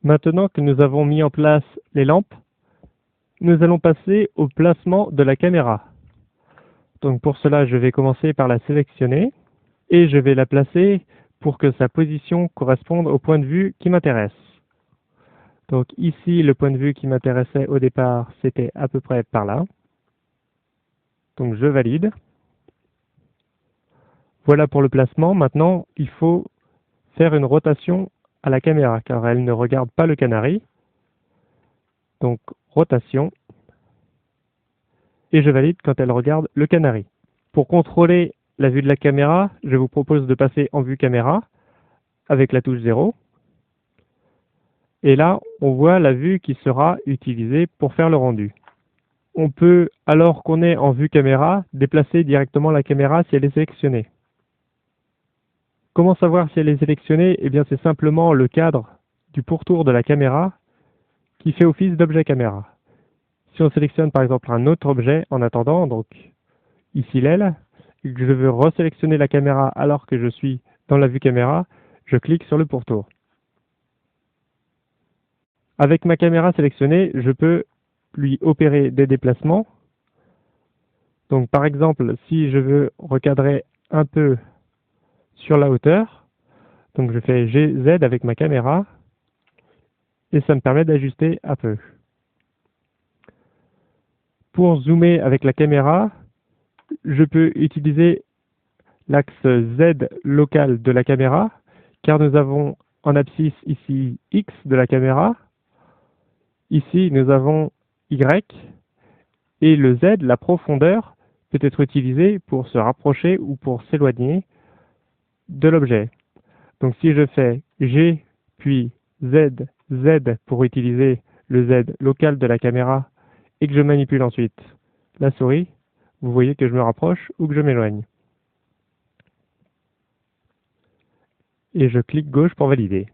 Maintenant que nous avons mis en place les lampes, nous allons passer au placement de la caméra. Donc pour cela, je vais commencer par la sélectionner et je vais la placer pour que sa position corresponde au point de vue qui m'intéresse. Donc ici, le point de vue qui m'intéressait au départ, c'était à peu près par là. Donc je valide. Voilà pour le placement. Maintenant, il faut faire une rotation à la caméra car elle ne regarde pas le canari. Donc rotation. Et je valide quand elle regarde le canari. Pour contrôler la vue de la caméra, je vous propose de passer en vue caméra avec la touche 0. Et là, on voit la vue qui sera utilisée pour faire le rendu. On peut, alors qu'on est en vue caméra, déplacer directement la caméra si elle est sélectionnée. Comment savoir si elle est sélectionnée? Eh bien, c'est simplement le cadre du pourtour de la caméra qui fait office d'objet caméra. Si on sélectionne par exemple un autre objet en attendant, donc ici l'aile, et que je veux resélectionner la caméra alors que je suis dans la vue caméra, je clique sur le pourtour. Avec ma caméra sélectionnée, je peux lui opérer des déplacements. Donc par exemple, si je veux recadrer un peu sur la hauteur, donc je fais GZ avec ma caméra et ça me permet d'ajuster un peu. Pour zoomer avec la caméra, je peux utiliser l'axe Z local de la caméra car nous avons en abscisse ici X de la caméra. Ici, nous avons Y et le Z, la profondeur, peut être utilisé pour se rapprocher ou pour s'éloigner de l'objet. Donc si je fais G puis Z, Z pour utiliser le Z local de la caméra et que je manipule ensuite la souris, vous voyez que je me rapproche ou que je m'éloigne. Et je clique gauche pour valider.